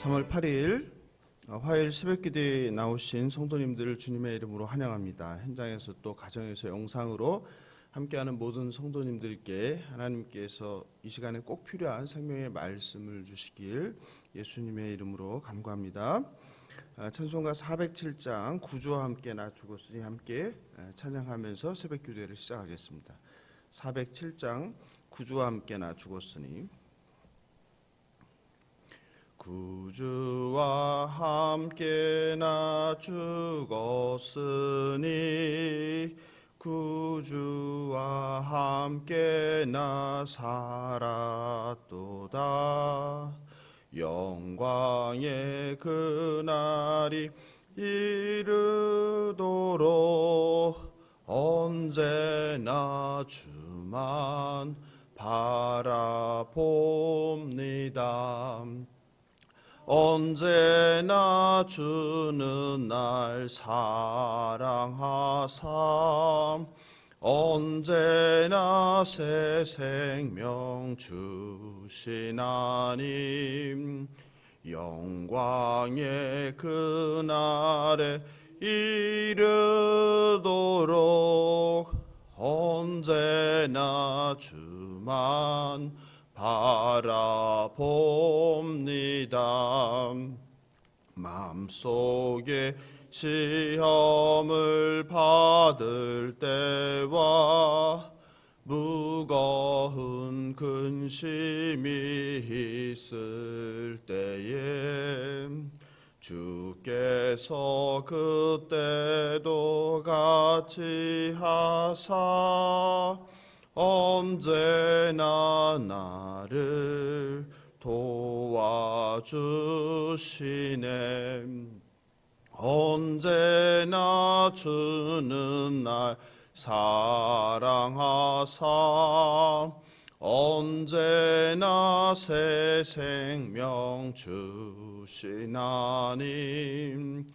3월 8일 화요일 새벽기도에 나오신 성도님들을 주님의 이름으로 환영합니다. 현장에서 또 가정에서 영상으로 함께하는 모든 성도님들께 하나님께서 이 시간에 꼭 필요한 생명의 말씀을 주시길 예수님의 이름으로 간구합니다. 찬송가 407장 구주와 함께 나 죽었으니 함께 찬양하면서 새벽기도회를 시작하겠습니다. 407장 구주와 함께 나 죽었으니. 구주와 함께 나 죽었으니 구주와 함께 나 살았도다. 영광의 그날이 이르도록 언제나 주만 바라봅니다. 언제나 주는 날 사랑하사 언제나 새 생명 주신 하나님, 영광의 그날에 이르도록 언제나 주만 바라봅니다. 마음속에 시험을 받을 때와 무거운 근심이 있을 때에 주께서 그때도 같이 하사 언제나 나를 도와주시네. 언제나 주는 날 사랑하사 언제나 새 생명 주신 하나님,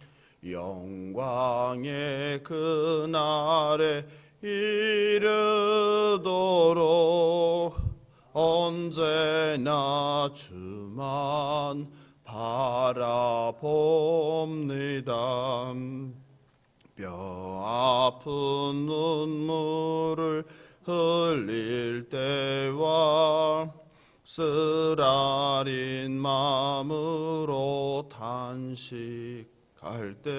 영광의 그날에 이르도록 언제나 주만 바라봅니다. 뼈 아픈 눈물을 흘릴 때와 쓰라린 마음으로 탄식할 때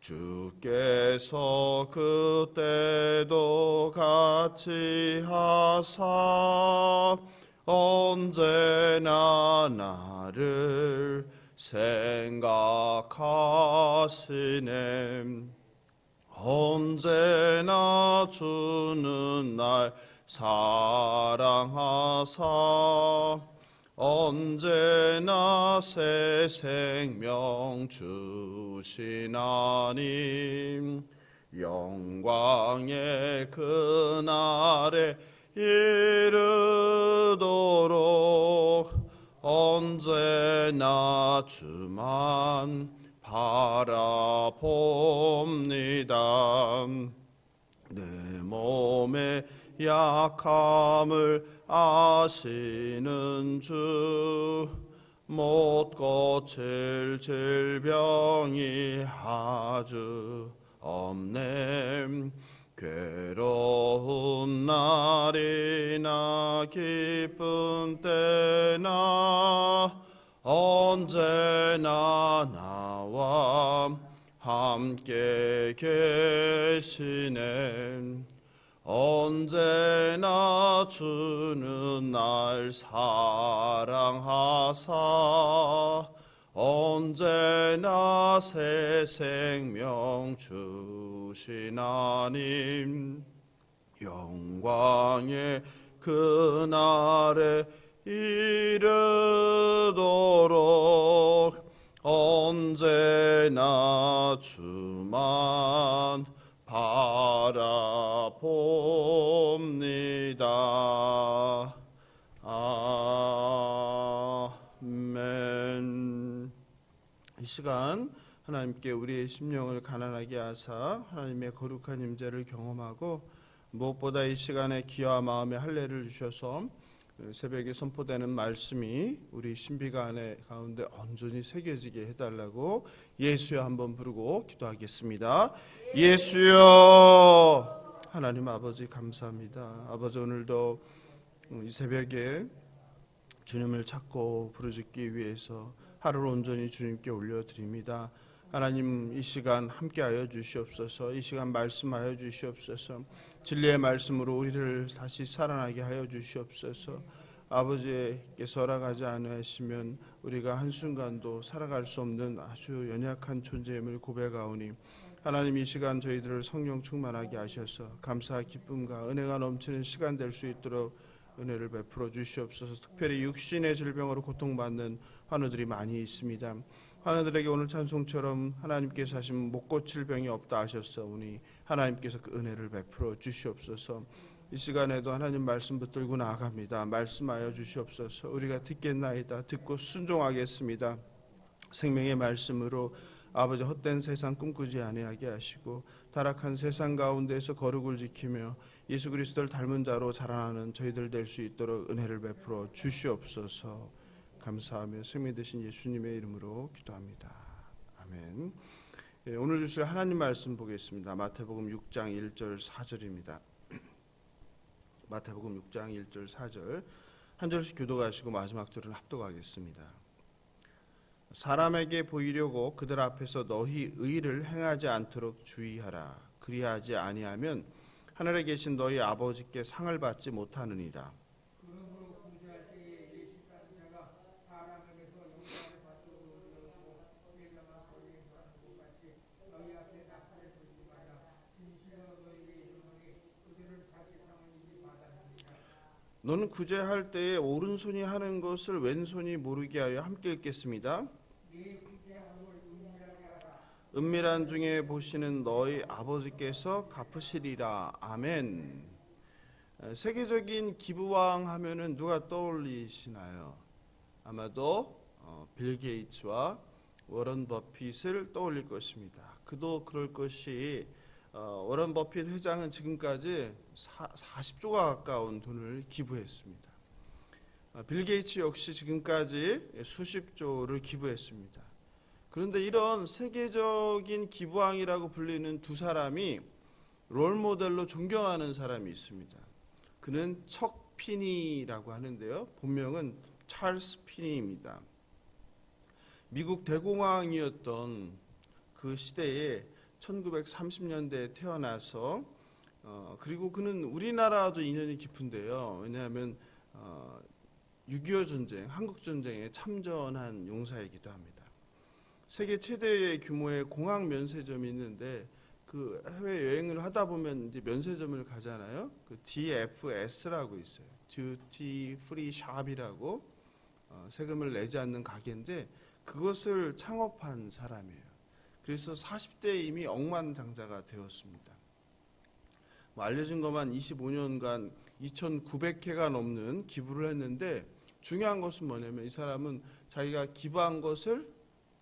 주께서 그때도 같이 하사 언제나 나를 생각하시네. 언제나 주는 날 사랑하사 언제나 새 생명 주신 하나님, 영광의 그날에 이르도록 언제나 주만 바라봅니다. 내 몸의 약함을 아시는 주, 못 고칠 질병이 아주 없네. 괴로운 날이나 기쁜 때나 언제나 나와 함께 계시네. 언제나 주는 날 사랑하사 언제나 새 생명 주신 하나님, 영광의 그날에 이르도록 언제나 주만 바라봅니다. 아멘. 이 시간 하나님께 우리의 심령을 가난하게 하사 하나님의 거룩한 임재를 경험하고 무엇보다 이 시간에 기와 마음의 할례를 주셔서 새벽에 선포되는 말씀이 우리 신비가 안에 가운데 온전히 새겨지게 해달라고 예수여 한번 부르고 기도하겠습니다. 예수여. 하나님 아버지 감사합니다. 아버지 오늘도 이 새벽에 주님을 찾고 부르짖기 위해서 하루를 온전히 주님께 올려드립니다. 하나님 이 시간 함께하여 주시옵소서. 이 시간 말씀하여 주시옵소서. 진리의 말씀으로 우리를 다시 살아나게 하여 주시옵소서. 아버지께서 허락하지 않으시면 우리가 한순간도 살아갈 수 없는 아주 연약한 존재임을 고백하오니 하나님 이 시간 저희들을 성령 충만하게 하셔서 감사 기쁨과 은혜가 넘치는 시간 될 수 있도록 은혜를 베풀어 주시옵소서. 특별히 육신의 질병으로 고통받는 환우들이 많이 있습니다. 환우들에게 오늘 찬송처럼 하나님께서 하신 못 고칠 병이 없다 하셨사오니 하나님께서 그 은혜를 베풀어 주시옵소서. 이 시간에도 하나님 말씀 붙들고 나아갑니다. 말씀하여 주시옵소서. 우리가 듣겠나이다. 듣고 순종하겠습니다. 생명의 말씀으로 아버지 헛된 세상 꿈꾸지 아니하게 하시고 타락한 세상 가운데서 거룩을 지키며 예수 그리스도를 닮은 자로 자라나는 저희들 될 수 있도록 은혜를 베풀어 주시옵소서. 감사하며 승리 되신 예수님의 이름으로 기도합니다. 아멘. 오늘 주실 하나님 말씀 보겠습니다. 마태복음 6장 1절 4절입니다. 마태복음 6장 1절 4절 한 절씩 교독하시고 마지막 절은 합독하겠습니다. 사람에게 보이려고 그들 앞에서 너희 의를 행하지 않도록 주의하라. 그리하지 아니하면 하늘에 계신 너희 아버지께 상을 받지 못하느니라. 너는 구제할 때에 오른손이 하는 것을 왼손이 모르게 하여 함께 읽겠습니다. 은밀한 중에 보시는 너희 아버지께서 갚으시리라. 아멘. 세계적인 기부왕 하면은 누가 떠올리시나요? 아마도 빌 게이츠와 워런 버핏을 떠올릴 것입니다. 그도 그럴 것이 워런 버핏 회장은 지금까지 40조가 가까운 돈을 기부했습니다. 빌 게이츠 역시 지금까지 수십조를 기부했습니다. 그런데 이런 세계적인 기부왕이라고 불리는 두 사람이 롤모델로 존경하는 사람이 있습니다. 그는 척 피니라고 하는데요. 본명은 찰스 피니입니다. 미국 대공황이었던 그 시대에 1930년대에 태어나서 그리고 그는 우리나라도 인연이 깊은데요. 왜냐하면 6.25 전쟁, 한국전쟁에 참전한 용사이기도 합니다. 세계 최대의 규모의 공항 면세점이 있는데 그 해외 여행을 하다 보면 이제 면세점을 가잖아요. 그 DFS라고 있어요. Duty Free Shop이라고 세금을 내지 않는 가게인데 그것을 창업한 사람이에요. 그래서 40대 이미 억만장자가 되었습니다. 알려진 것만 25년간 2,900회가 넘는 기부를 했는데 중요한 것은 뭐냐면 이 사람은 자기가 기부한 것을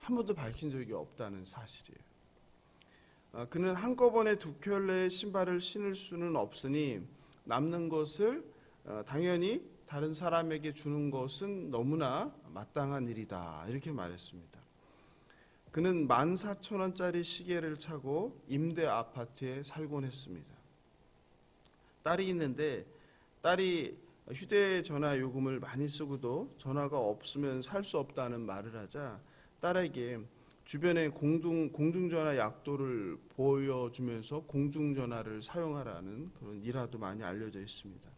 한 번도 밝힌 적이 없다는 사실이에요. 그는 한꺼번에 두 켤레의 신발을 신을 수는 없으니 남는 것을 당연히 다른 사람에게 주는 것은 너무나 마땅한 일이다. 이렇게 말했습니다. 그는 14,000원짜리 시계를 차고 임대 아파트에 살곤 했습니다. 딸이 있는데 딸이 휴대전화 요금을 많이 쓰고도 전화가 없으면 살 수 없다는 말을 하자 딸에게 주변에 공중전화 약도를 보여주면서 공중전화를 사용하라는 그런 일화도 많이 알려져 있습니다.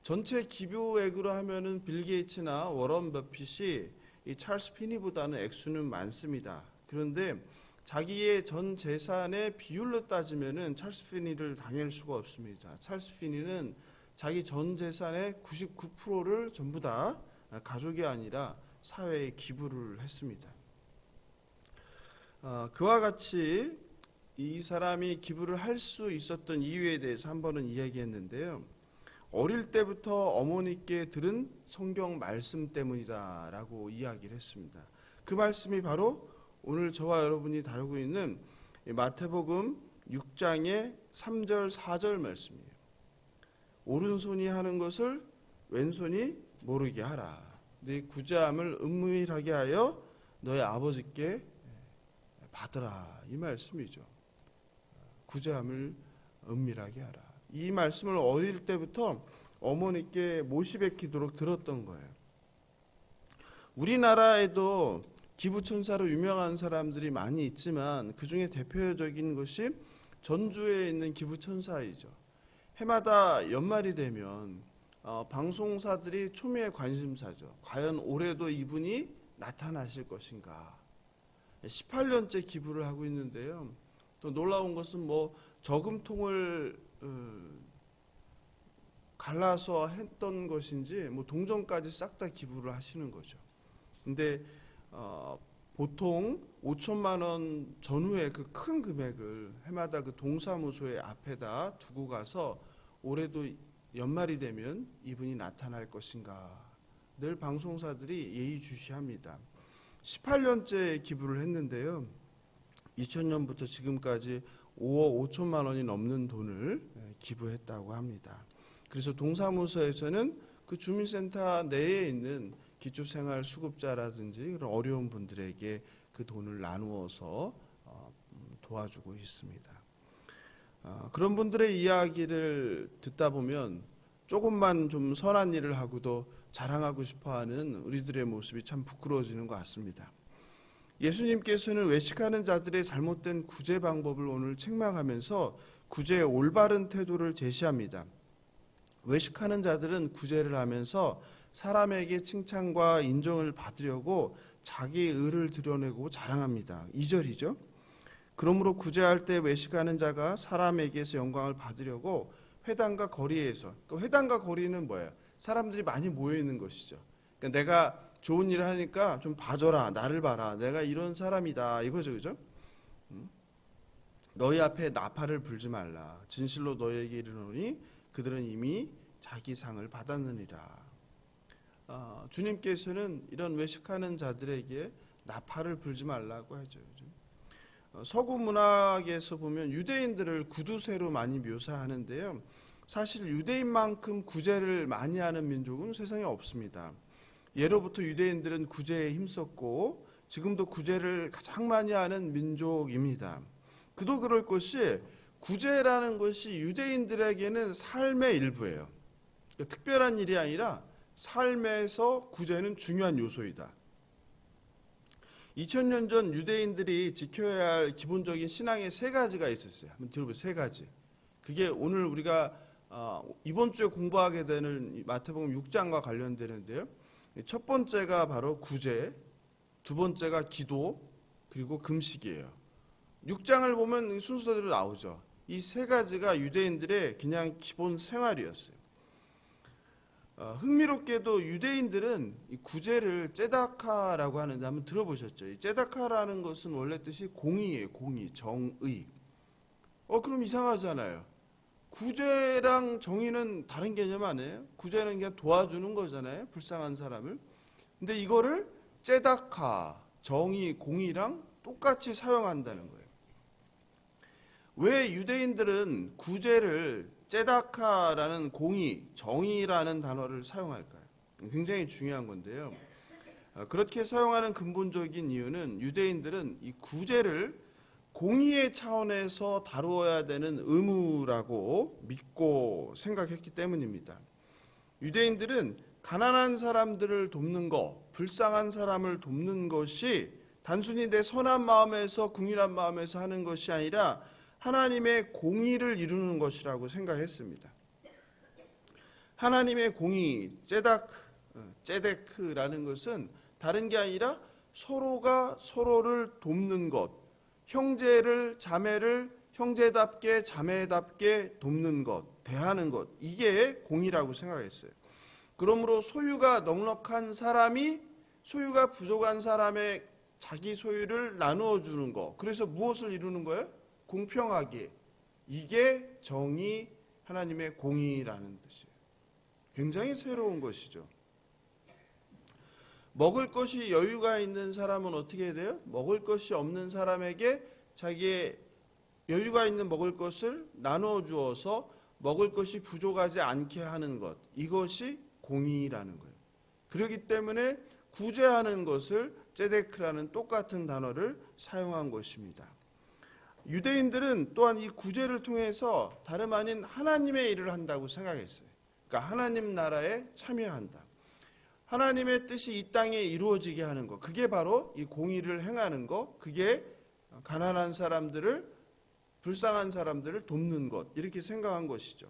전체 기부액으로 하면은 빌 게이츠나 워런 버핏이 이 찰스 피니보다는 액수는 많습니다. 그런데 자기의 전 재산의 비율로 따지면은 찰스 피니를 당할 수가 없습니다. 찰스 피니는 자기 전 재산의 99%를 전부 다 가족이 아니라 사회에 기부를 했습니다. 그와 같이 이 사람이 기부를 할 수 있었던 이유에 대해서 한 번은 이야기했는데요. 어릴 때부터 어머니께 들은 성경 말씀 때문이다라고 이야기를 했습니다. 그 말씀이 바로 오늘 저와 여러분이 다루고 있는 마태복음 6장의 3절 4절 말씀이에요. 오른손이 하는 것을 왼손이 모르게 하라. 네 구제함을 은밀하게 하여 너의 아버지께 받으라. 이 말씀이죠. 구제함을 은밀하게 하라. 이 말씀을 어릴 때부터 어머니께 모시베키도록 들었던 거예요. 우리나라에도 기부천사로 유명한 사람들이 많이 있지만 그 중에 대표적인 것이 전주에 있는 기부천사이죠. 해마다 연말이 되면 방송사들이 초미의 관심사죠. 과연 올해도 이분이 나타나실 것인가. 18년째 기부를 하고 있는데요. 또 놀라운 것은 저금통을 갈라서 했던 것인지 동전까지 싹 다 기부를 하시는 거죠. 근데 보통 5천만 원 전후의 그 큰 금액을 해마다 그 동사무소의 앞에다 두고 가서 올해도 연말이 되면 이분이 나타날 것인가 늘 방송사들이 예의주시합니다. 18년째 기부를 했는데요. 2000년부터 지금까지 5억 5천만 원이 넘는 돈을 기부했다고 합니다. 그래서 동사무소에서는 그 주민센터 내에 있는 기초생활수급자라든지 그런 어려운 분들에게 그 돈을 나누어서 도와주고 있습니다. 그런 분들의 이야기를 듣다 보면 조금만 좀 선한 일을 하고도 자랑하고 싶어하는 우리들의 모습이 참 부끄러워지는 것 같습니다. 예수님께서는 외식하는 자들의 잘못된 구제 방법을 오늘 책망하면서 구제의 올바른 태도를 제시합니다. 외식하는 자들은 구제를 하면서 사람에게 칭찬과 인정을 받으려고 자기 의를 드러내고 자랑합니다. 2절이죠. 그러므로 구제할 때 외식하는 자가 사람에게서 영광을 받으려고 회당과 거리에서, 회당과 거리는 뭐예요? 사람들이 많이 모여 있는 것이죠. 그러니까 내가 좋은 일을 하니까 좀 봐줘라, 나를 봐라, 내가 이런 사람이다 이거죠, 그죠? 너희 앞에 나팔을 불지 말라. 진실로 너희에게 이르노니 그들은 이미 자기 상을 받았느니라. 주님께서는 이런 외식하는 자들에게 나팔을 불지 말라고 하죠. 서구 문학에서 보면 유대인들을 구두쇠로 많이 묘사하는데요. 사실 유대인만큼 구제를 많이 하는 민족은 세상에 없습니다. 예로부터 유대인들은 구제에 힘썼고 지금도 구제를 가장 많이 하는 민족입니다. 그도 그럴 것이 구제라는 것이 유대인들에게는 삶의 일부예요. 특별한 일이 아니라 삶에서 구제는 중요한 요소이다. 2000년 전 유대인들이 지켜야 할 기본적인 신앙의 세 가지가 있었어요. 한번 들어보세요. 세 가지. 그게 오늘 우리가 이번 주에 공부하게 되는 마태복음 6장과 관련되는데요. 첫 번째가 바로 구제, 두 번째가 기도, 그리고 금식이에요. 6장을 보면 순서대로 나오죠. 이 세 가지가 유대인들의 그냥 기본 생활이었어요. 흥미롭게도 유대인들은 이 구제를 째다카라고 하는데 한번 들어보셨죠? 이 째다카라는 것은 원래 뜻이 공의예요. 공의, 정의. 그럼 이상하잖아요. 구제랑 정의는 다른 개념 아니에요? 구제는 그냥 도와주는 거잖아요. 불쌍한 사람을. 근데 이거를 째다카, 정의, 공의랑 똑같이 사용한다는 거예요. 왜 유대인들은 구제를 째다카라는 공의, 정의라는 단어를 사용할까요? 굉장히 중요한 건데요. 그렇게 사용하는 근본적인 이유는 유대인들은 이 구제를 공의의 차원에서 다루어야 되는 의무라고 믿고 생각했기 때문입니다. 유대인들은 가난한 사람들을 돕는 것, 불쌍한 사람을 돕는 것이 단순히 내 선한 마음에서 궁일한 마음에서 하는 것이 아니라 하나님의 공의를 이루는 것이라고 생각했습니다. 하나님의 공의, 째데크라는 것은 다른 게 아니라 서로가 서로를 돕는 것, 형제를 자매를 형제답게 자매답게 돕는 것, 대하는 것, 이게 공의라고 생각했어요. 그러므로 소유가 넉넉한 사람이 소유가 부족한 사람의 자기 소유를 나누어 주는 것, 그래서 무엇을 이루는 거예요? 공평하게. 이게 정의, 하나님의 공의라는 뜻이에요. 굉장히 새로운 것이죠. 먹을 것이 여유가 있는 사람은 어떻게 해야 돼요? 먹을 것이 없는 사람에게 자기의 여유가 있는 먹을 것을 나누어 주어서 먹을 것이 부족하지 않게 하는 것. 이것이 공의라는 거예요. 그렇기 때문에 구제하는 것을 ጼ데크라는 똑같은 단어를 사용한 것입니다. 유대인들은 또한 이 구제를 통해서 다름 아닌 하나님의 일을 한다고 생각했어요. 그러니까 하나님 나라에 참여한다. 하나님의 뜻이 이 땅에 이루어지게 하는 것, 그게 바로 이 공의를 행하는 것, 그게 가난한 사람들을, 불쌍한 사람들을 돕는 것, 이렇게 생각한 것이죠.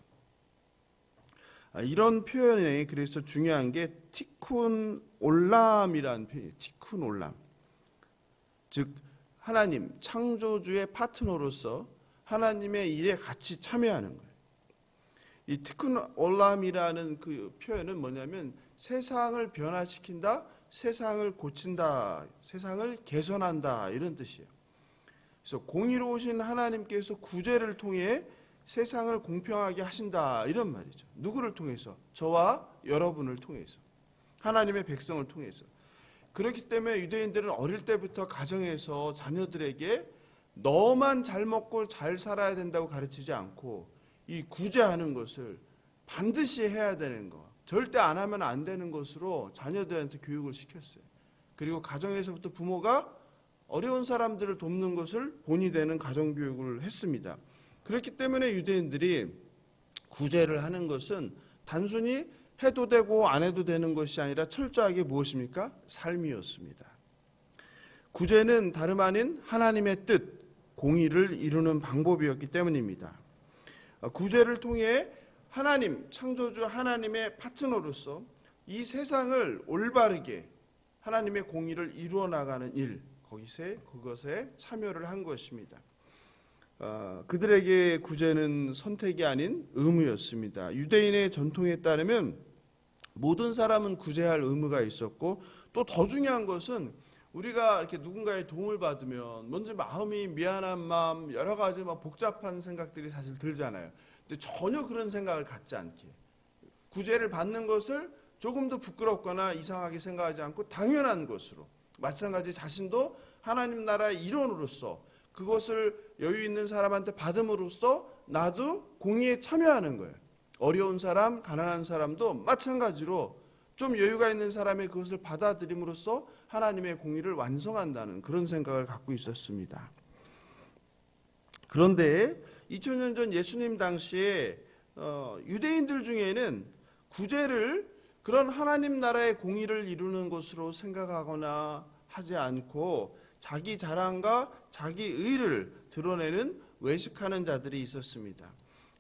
이런 표현이 그래서 중요한 게 티쿤 올람이라는 표현이에요. 티쿤 올람. 즉 하나님 창조주의 파트너로서 하나님의 일에 같이 참여하는 거예요. 이 티쿤 올람이라는 그 표현은 뭐냐면 세상을 변화시킨다, 세상을 고친다, 세상을 개선한다, 이런 뜻이에요. 그래서 공의로우신 하나님께서 구제를 통해 세상을 공평하게 하신다, 이런 말이죠. 누구를 통해서? 저와 여러분을 통해서, 하나님의 백성을 통해서. 그렇기 때문에 유대인들은 어릴 때부터 가정에서 자녀들에게 너만 잘 먹고 잘 살아야 된다고 가르치지 않고 이 구제하는 것을 반드시 해야 되는 거, 절대 안 하면 안 되는 것으로 자녀들한테 교육을 시켰어요. 그리고 가정에서부터 부모가 어려운 사람들을 돕는 것을 본이 되는 가정교육을 했습니다. 그렇기 때문에 유대인들이 구제를 하는 것은 단순히 해도 되고 안 해도 되는 것이 아니라 철저하게 무엇입니까? 삶이었습니다. 구제는 다름 아닌 하나님의 뜻, 공의를 이루는 방법이었기 때문입니다. 구제를 통해 하나님, 창조주 하나님의 파트너로서 이 세상을 올바르게 하나님의 공의를 이루어 나가는 일, 그것에 참여를 한 것입니다. 그들에게 구제는 선택이 아닌 의무였습니다. 유대인의 전통에 따르면 모든 사람은 구제할 의무가 있었고, 또 더 중요한 것은 우리가 이렇게 누군가의 도움을 받으면 먼저 마음이 미안한 마음, 여러 가지 막 복잡한 생각들이 사실 들잖아요. 근데 전혀 그런 생각을 갖지 않게 구제를 받는 것을 조금도 부끄럽거나 이상하게 생각하지 않고 당연한 것으로, 마찬가지 자신도 하나님 나라의 일원으로서 그것을 여유 있는 사람한테 받음으로써 나도 공의에 참여하는 거예요. 어려운 사람, 가난한 사람도 마찬가지로 좀 여유가 있는 사람의 그것을 받아들임으로써 하나님의 공의를 완성한다는 그런 생각을 갖고 있었습니다. 그런데 2000년 전 예수님 당시에 유대인들 중에는 구제를 그런 하나님 나라의 공의를 이루는 것으로 생각하거나 하지 않고 자기 자랑과 자기 의를 드러내는 외식하는 자들이 있었습니다.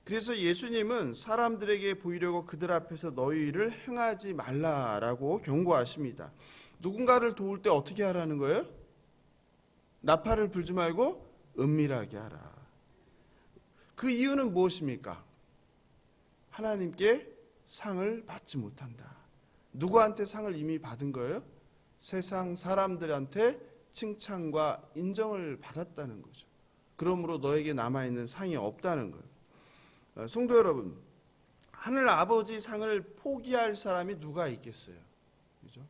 그래서 예수님은 사람들에게 보이려고 그들 앞에서 너희 일을 행하지 말라라고 경고하십니다. 누군가를 도울 때 어떻게 하라는 거예요? 나팔을 불지 말고 은밀하게 하라. 그 이유는 무엇입니까? 하나님께 상을 받지 못한다. 누구한테 상을 이미 받은 거예요? 세상 사람들한테 칭찬과 인정을 받았다는 거죠. 그러므로 너에게 남아있는 상이 없다는 거예요. 성도 여러분, 하늘 아버지 상을 포기할 사람이 누가 있겠어요? 그죠?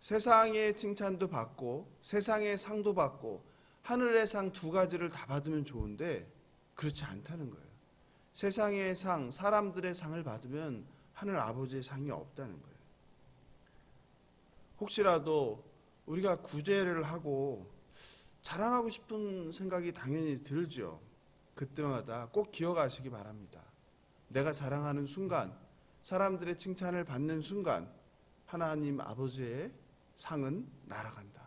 세상의 칭찬도 받고 세상의 상도 받고 하늘의 상 두 가지를 다 받으면 좋은데 그렇지 않다는 거예요. 세상의 상, 사람들의 상을 받으면 하늘 아버지의 상이 없다는 거예요. 혹시라도 우리가 구제를 하고 자랑하고 싶은 생각이 당연히 들죠. 그때마다 꼭 기억하시기 바랍니다. 내가 자랑하는 순간, 사람들의 칭찬을 받는 순간 하나님 아버지의 상은 날아간다.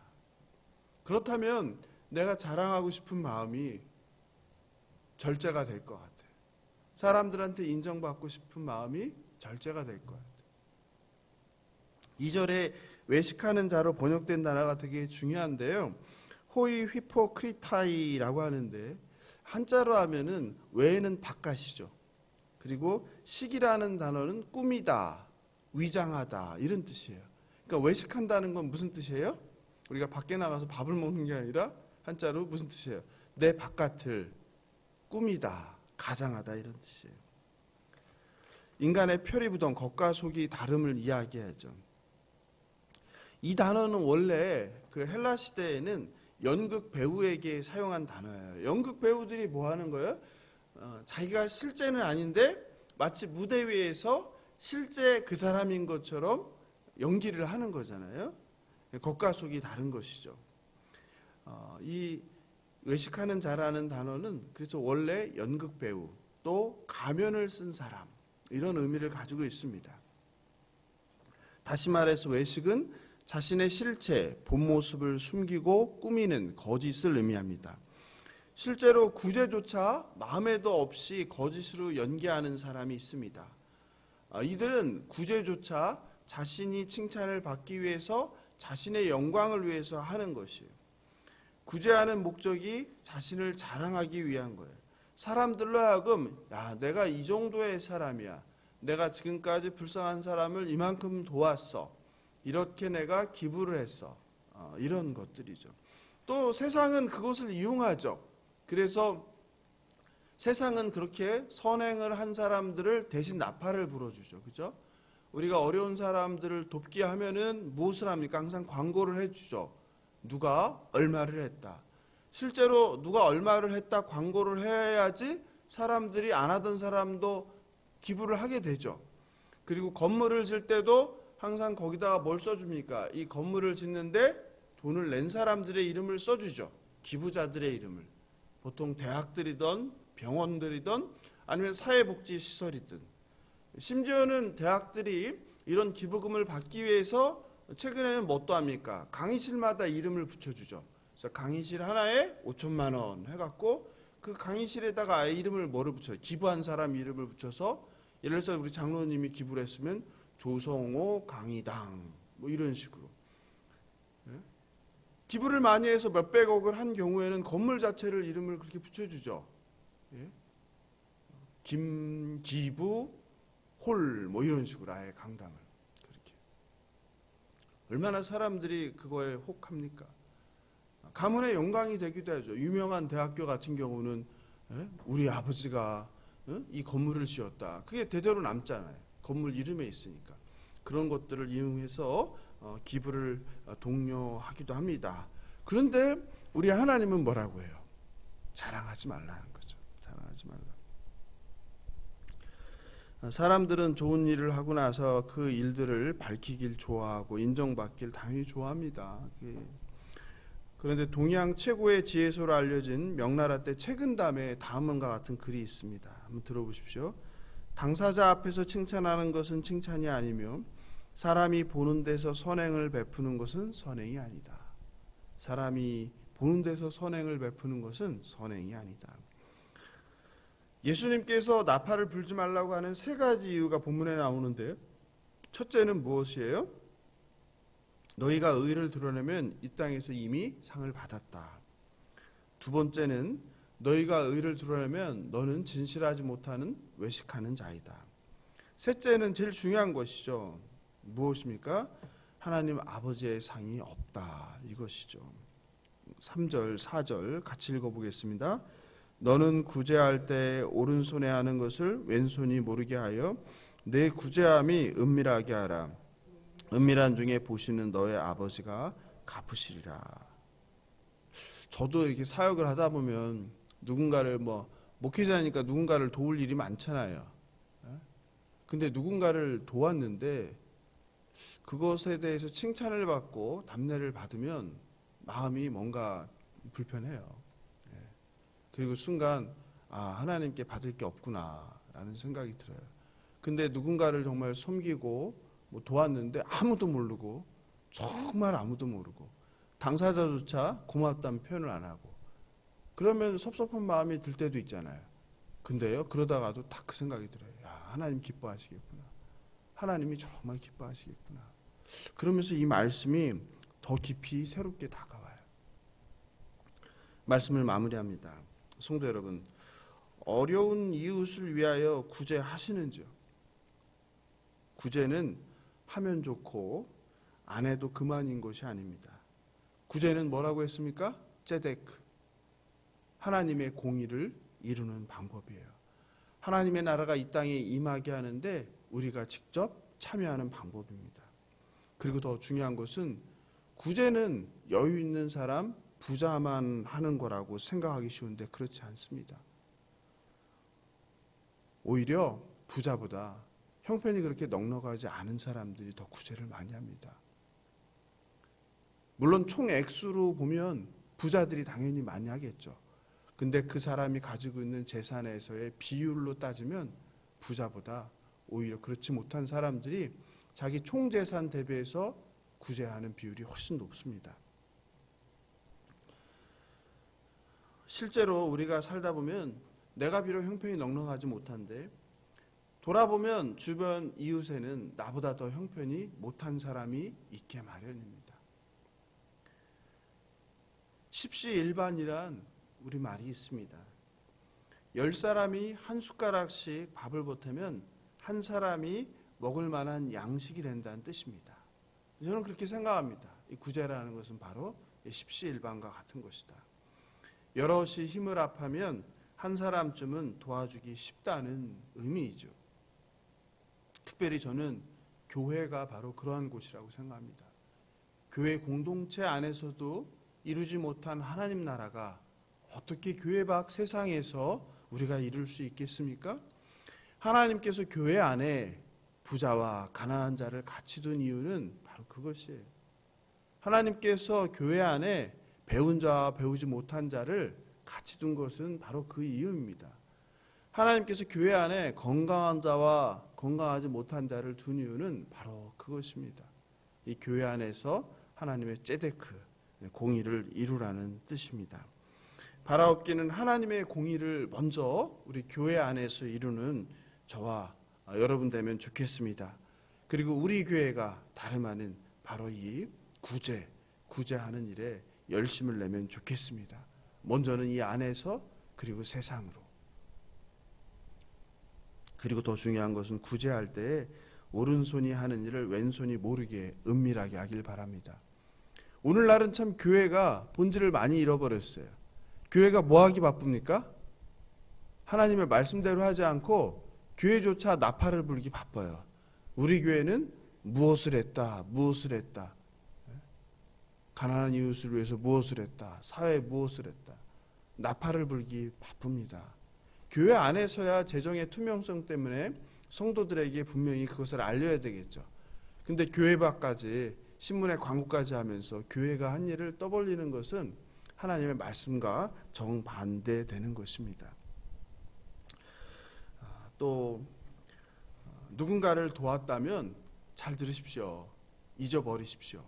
그렇다면 내가 자랑하고 싶은 마음이 절제가 될 것 같아요. 사람들한테 인정받고 싶은 마음이 절제가 될 것 같아요. 2절에 외식하는 자로 번역된 단어가 되게 중요한데요. 호이 휘포크리타이라고 하는데 한자로 하면은 외에는 바깥이죠. 그리고 식이라는 단어는 꾸미다, 위장하다 이런 뜻이에요. 그러니까 외식한다는 건 무슨 뜻이에요? 우리가 밖에 나가서 밥을 먹는 게 아니라 한자로 무슨 뜻이에요? 내 바깥을 꾸미다, 가장하다 이런 뜻이에요. 인간의 표리부동, 겉과 속이 다름을 이야기하죠. 이 단어는 원래 그 헬라 시대에는 연극 배우에게 사용한 단어예요. 연극 배우들이 뭐 하는 거예요? 자기가 실제는 아닌데 마치 무대 위에서 실제 그 사람인 것처럼 연기를 하는 거잖아요. 겉과 속이 다른 것이죠. 이 외식하는 자라는 단어는 그래서 원래 연극 배우 또 가면을 쓴 사람 이런 의미를 가지고 있습니다. 다시 말해서 외식은 자신의 실체, 본 모습을 숨기고 꾸미는 거짓을 의미합니다. 실제로 구제조차 마음에도 없이 거짓으로 연기하는 사람이 있습니다. 이들은 구제조차 자신이 칭찬을 받기 위해서 자신의 영광을 위해서 하는 것이에요. 구제하는 목적이 자신을 자랑하기 위한 거예요. 사람들로 하여금 야, 내가 이 정도의 사람이야. 내가 지금까지 불쌍한 사람을 이만큼 도왔어. 이렇게 내가 기부를 했어. 이런 것들이죠. 또 세상은 그것을 이용하죠. 그래서 세상은 그렇게 선행을 한 사람들을 대신 나팔을 불어주죠. 그죠? 우리가 어려운 사람들을 돕게 하면은 무엇을 합니까? 항상 광고를 해주죠. 누가 얼마를 했다. 실제로 누가 얼마를 했다 광고를 해야지 사람들이 안 하던 사람도 기부를 하게 되죠. 그리고 건물을 질 때도 항상 거기다가 뭘 써줍니까? 이 건물을 짓는데 돈을 낸 사람들의 이름을 써주죠. 기부자들의 이름을. 보통 대학들이든 병원들이든 아니면 사회복지시설이든. 심지어는 대학들이 이런 기부금을 받기 위해서 최근에는 뭣도 합니까? 강의실마다 이름을 붙여주죠. 그래서 강의실 하나에 5천만 원 해갖고 그 강의실에다가 아예 이름을 뭐를 붙여요? 기부한 사람 이름을 붙여서 예를 들어서 우리 장로님이 기부를 했으면 조성호 강의당 뭐 이런 식으로. 기부를 많이 해서 몇백억을 한 경우에는 건물 자체를 이름을 그렇게 붙여주죠. 김기부 홀 뭐 이런 식으로 아예 강당을 그렇게. 얼마나 사람들이 그거에 혹합니까? 가문의 영광이 되기도 하죠. 유명한 대학교 같은 경우는 우리 아버지가 이 건물을 지었다. 그게 대대로 남잖아요. 건물 이름에 있으니까. 그런 것들을 이용해서 기부를 독려하기도 합니다. 그런데 우리 하나님은 뭐라고 해요? 자랑하지 말라는 거죠. 자랑하지 말라. 사람들은 좋은 일을 하고 나서 그 일들을 밝히길 좋아하고 인정받길 당연히 좋아합니다. 그런데 동양 최고의 지혜소로 알려진 명나라 때 책은담에 다음과 같은 글이 있습니다. 한번 들어보십시오. 당사자 앞에서 칭찬하는 것은 칭찬이 아니며 사람이 보는 데서 선행을 베푸는 것은 선행이 아니다. 사람이 보는 데서 선행을 베푸는 것은 선행이 아니다. 예수님께서 나팔을 불지 말라고 하는 세 가지 이유가 본문에 나오는데요. 첫째는 무엇이에요? 너희가 의를 드러내면 이 땅에서 이미 상을 받았다. 두 번째는 너희가 의를 드러내면 너는 진실하지 못하는 외식하는 자이다. 셋째는 제일 중요한 것이죠. 무엇입니까? 하나님 아버지의 상이 없다. 이것이죠. 3절, 4절 같이 읽어보겠습니다. 너는 구제할 때 오른손에 하는 것을 왼손이 모르게 하여 내 구제함이 은밀하게 하라. 은밀한 중에 보시는 너의 아버지가 갚으시리라. 저도 이렇게 사역을 하다 보면 누군가를 목회자니까 누군가를 도울 일이 많잖아요. 근데 누군가를 도왔는데 그것에 대해서 칭찬을 받고 답례를 받으면 마음이 뭔가 불편해요. 그리고 순간 하나님께 받을 게 없구나라는 생각이 들어요. 근데 누군가를 정말 섬기고 도왔는데 아무도 모르고 정말 아무도 모르고 당사자조차 고맙다는 표현을 안 하고 그러면 섭섭한 마음이 들 때도 있잖아요. 근데요 그러다가도 딱 그 생각이 들어요. 야, 하나님 기뻐하시겠구나. 하나님이 정말 기뻐하시겠구나. 그러면서 이 말씀이 더 깊이 새롭게 다가와요. 말씀을 마무리합니다. 성도 여러분, 어려운 이웃을 위하여 구제하시는지요? 구제는 하면 좋고 안 해도 그만인 것이 아닙니다. 구제는 뭐라고 했습니까? ጼ데크. 하나님의 공의를 이루는 방법이에요. 하나님의 나라가 이 땅에 임하게 하는데 우리가 직접 참여하는 방법입니다. 그리고 더 중요한 것은 구제는 여유 있는 사람, 부자만 하는 거라고 생각하기 쉬운데 그렇지 않습니다. 오히려 부자보다 형편이 그렇게 넉넉하지 않은 사람들이 더 구제를 많이 합니다. 물론 총 액수로 보면 부자들이 당연히 많이 하겠죠. 근데 그 사람이 가지고 있는 재산에서의 비율로 따지면 부자보다 오히려 그렇지 못한 사람들이 자기 총 재산 대비해서 구제하는 비율이 훨씬 높습니다. 실제로 우리가 살다 보면 내가 비록 형편이 넉넉하지 못한데 돌아보면 주변 이웃에는 나보다 더 형편이 못한 사람이 있게 마련입니다. 십시일반이란 우리말이 있습니다. 10사람이 한 숟가락씩 밥을 보태면 한 사람이 먹을 만한 양식이 된다는 뜻입니다. 저는 그렇게 생각합니다. 이 구제라는 것은 바로 십시일반과 같은 것이다. 여럿이 힘을 합하면 한 사람쯤은 도와주기 쉽다는 의미이죠. 특별히 저는 교회가 바로 그러한 곳이라고 생각합니다. 교회 공동체 안에서도 이루지 못한 하나님 나라가 어떻게 교회 밖 세상에서 우리가 이룰 수 있겠습니까? 하나님께서 교회 안에 부자와 가난한 자를 같이 둔 이유는 바로 그것이에요. 하나님께서 교회 안에 배운 자와 배우지 못한 자를 같이 둔 것은 바로 그 이유입니다. 하나님께서 교회 안에 건강한 자와 건강하지 못한 자를 둔 이유는 바로 그것입니다. 이 교회 안에서 하나님의 ጼ데크, 공의를 이루라는 뜻입니다. 바라옵기는 하나님의 공의를 먼저 우리 교회 안에서 이루는 저와 여러분 되면 좋겠습니다. 그리고 우리 교회가 다름 아닌 바로 이 구제하는 일에 열심을 내면 좋겠습니다. 먼저는 이 안에서 그리고 세상으로. 그리고 더 중요한 것은 구제할 때에 오른손이 하는 일을 왼손이 모르게 은밀하게 하길 바랍니다. 오늘날은 참 교회가 본질을 많이 잃어버렸어요. 교회가 뭐 하기 바쁩니까? 하나님의 말씀대로 하지 않고 교회조차 나팔을 불기 바빠요. 우리 교회는 무엇을 했다. 가난한 이웃을 위해서 무엇을 했다. 사회에 무엇을 했다. 나팔을 불기 바쁩니다. 교회 안에서야 재정의 투명성 때문에 성도들에게 분명히 그것을 알려야 되겠죠. 근데 교회 밖까지 신문에 광고까지 하면서 교회가 한 일을 떠벌리는 것은 하나님의 말씀과 정반대되는 것입니다. 또 누군가를 도왔다면 잘 들으십시오. 잊어버리십시오.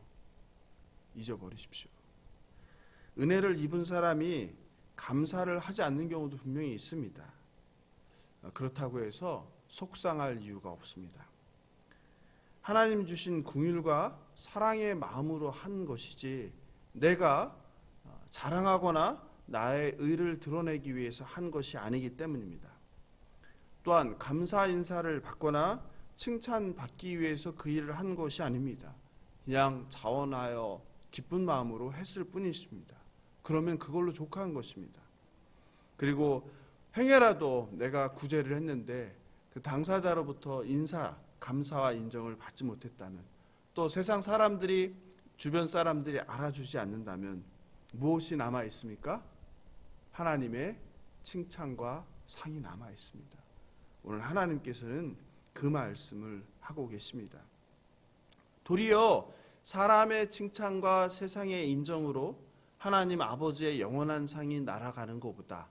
은혜를 입은 사람이 감사를 하지 않는 경우도 분명히 있습니다. 그렇다고 해서 속상할 이유가 없습니다. 하나님 주신 긍휼과 사랑의 마음으로 한 것이지 내가 자랑하거나 나의 의를 드러내기 위해서 한 것이 아니기 때문입니다. 또한 감사 인사를 받거나 칭찬받기 위해서 그 일을 한 것이 아닙니다. 그냥 자원하여 기쁜 마음으로 했을 뿐이십니다. 그러면 그걸로 족한 것입니다. 그리고 행여라도 내가 구제를 했는데 그 당사자로부터 감사와 인정을 받지 못했다면, 또 세상 사람들이, 주변 사람들이 알아주지 않는다면 무엇이 남아 있습니까? 하나님의 칭찬과 상이 남아 있습니다. 오늘 하나님께서는 그 말씀을 하고 계십니다. 도리어 사람의 칭찬과 세상의 인정으로 하나님 아버지의 영원한 상이 날아가는 것보다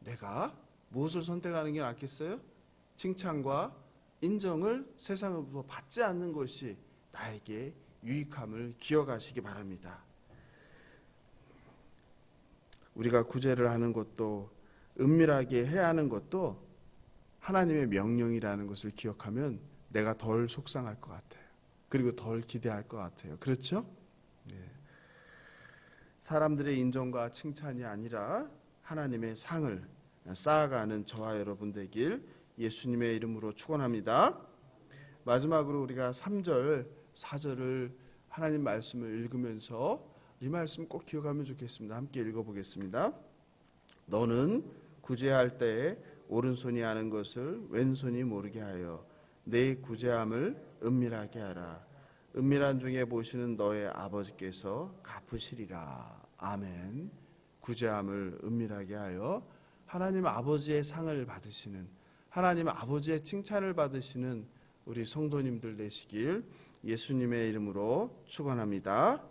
내가 무엇을 선택하는 게 낫겠어요? 칭찬과 인정을 세상으로부터 받지 않는 것이 나에게 유익함을 기억하시기 바랍니다. 우리가 구제를 하는 것도 은밀하게 해야 하는 것도 하나님의 명령이라는 것을 기억하면 내가 덜 속상할 것 같아요. 그리고 덜 기대할 것 같아요. 그렇죠? 네. 사람들의 인정과 칭찬이 아니라 하나님의 상을 쌓아가는 저와 여러분 되길 예수님의 이름으로 축원합니다. 마지막으로 우리가 3절, 4절을 하나님 말씀을 읽으면서 이 말씀 꼭 기억하면 좋겠습니다. 함께 읽어보겠습니다. 너는 구제할 때에 오른손이 하는 것을 왼손이 모르게 하여 내 구제함을 은밀하게 하라. 은밀한 중에 보시는 너의 아버지께서 갚으시리라. 아멘. 구제함을 은밀하게 하여 하나님 아버지의 상을 받으시는, 하나님 아버지의 칭찬을 받으시는 우리 성도님들 되시길 예수님의 이름으로 축원합니다.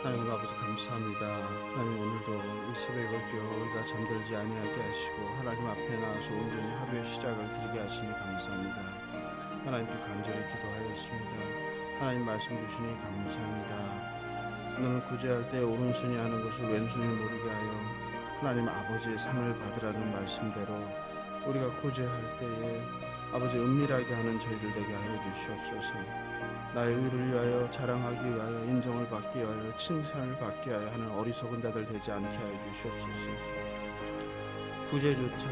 하나님 아버지 감사합니다. 하나님 오늘도 이 새벽을 깨워 우리가 잠들지 아니하게 하시고 하나님 앞에 나와서 온전히 하루의 시작을 드리게 하시니 감사합니다. 하나님께 간절히 기도하였습니다. 하나님 말씀 주시니 감사합니다. 너는 구제할 때 오른손이 하는 것을 왼손이 모르게 하여 하나님 아버지의 상을 받으라는 말씀대로 우리가 구제할 때에 아버지 은밀하게 하는 저희들 되게 하여 주시옵소서. 나의 의를 위하여 자랑하기 위하여 인정을 받기 위하여 칭찬을 받기 위하여 하는 어리석은 자들 되지 않게 하여 주시옵소서. 구제조차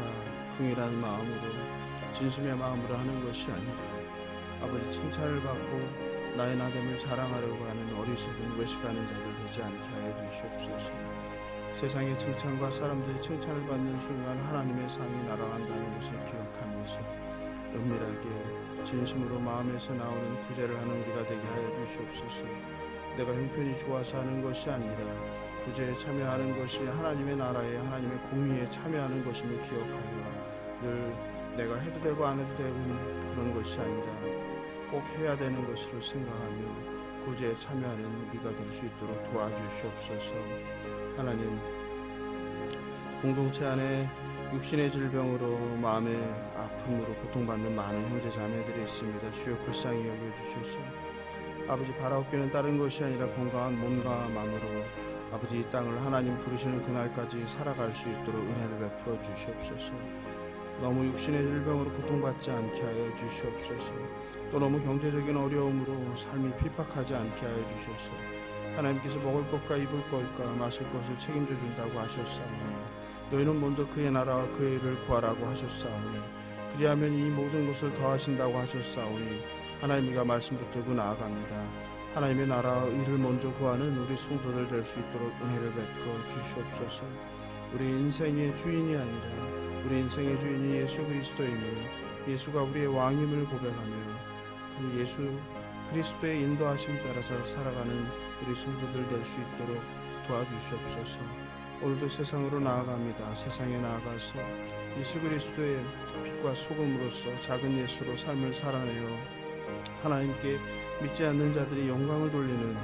긍휼한 마음으로 진심의 마음으로 하는 것이 아니라 아버지 칭찬을 받고 나의 나됨을 자랑하려고 하는 어리석은 외식하는 자들 되지 않게 하여 주시옵소서. 세상의 칭찬과 사람들의 칭찬을 받는 순간 하나님의 상이 날아간다는 것을 기억하면서 은밀하게 진심으로 마음에서 나오는 구제를 하는 우리가 되게 하여 주시옵소서. 내가 형편이 좋아서 하는 것이 아니라 구제에 참여하는 것이 하나님의 나라에 하나님의 공의에 참여하는 것임을 기억하여 늘 내가 해도 되고 안 해도 되고 그런 것이 아니라 꼭 해야 되는 것으로 생각하며 구제에 참여하는 우리가 될 수 있도록 도와주시옵소서. 하나님 공동체 안에 육신의 질병으로 마음의 아픔으로 고통받는 많은 형제 자매들이 있습니다. 주여 불쌍히 여겨주셔서 아버지 바라옵기는 다른 것이 아니라 건강한 몸과만으로 아버지 이 땅을 하나님 부르시는 그날까지 살아갈 수 있도록 은혜를 베풀어 주시옵소서. 너무 육신의 질병으로 고통받지 않게 하여 주시옵소서. 또 너무 경제적인 어려움으로 삶이 핍박하지 않게 하여 주셔서 하나님께서 먹을 것과 입을 것과 마실 것을 책임져 준다고 하셨사오니 너희는 먼저 그의 나라와 그의 일을 구하라고 하셨사오니 그리하면 이 모든 것을 더하신다고 하셨사오니 하나님과 말씀 붙들고 나아갑니다. 하나님의 나라와 의를 먼저 구하는 우리 성도들 될 수 있도록 은혜를 베풀어 주시옵소서. 우리 인생의 주인이 아니라 우리 인생의 주인이 예수 그리스도임을 예수가 우리의 왕임을 고백하며 그 예수 그리스도의 인도하심 따라서 살아가는 우리 성도들 될 수 있도록 도와주시옵소서. 오늘도 세상으로 나아갑니다. 세상에 나아가서 예수 그리스도의 빛과 소금으로서 작은 예수로 삶을 살아내어 하나님께 믿지 않는 자들이 영광을 돌리는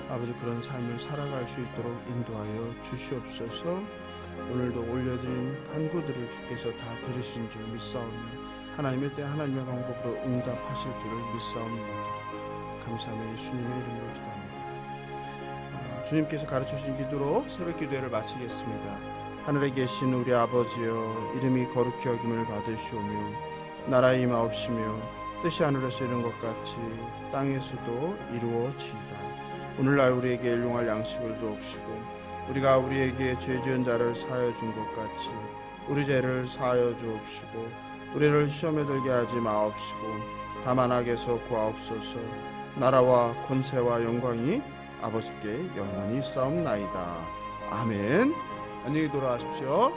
아버지 그런 삶을 살아갈 수 있도록 인도하여 주시옵소서. 오늘도 올려드린 간구들을 주께서 다 들으신 줄 믿사오며 하나님의 때 하나님의 방법으로 응답하실 줄을 믿사옵니다. 감사하며 예수님의 이름으로 기도합니다. 주님께서 가르쳐주신 기도로 새벽 기도회를 마치겠습니다. 하늘에 계신 우리 아버지여 이름이 거룩히 여김을 받으시오며 나라의 임하옵시며 뜻이 하늘에서 이룬 것 같이 땅에서도 이루어지이다. 오늘날 우리에게 일용할 양식을 주옵시고 우리가 우리에게 죄 지은 자를 사하여 준 것 같이 우리 죄를 사하여 주옵시고 우리를 시험에 들게 하지 마옵시고 다만 악에서 구하옵소서. 나라와 권세와 영광이 아버지께 영원히 싸움나이다. 아멘. 안녕히 돌아가십시오.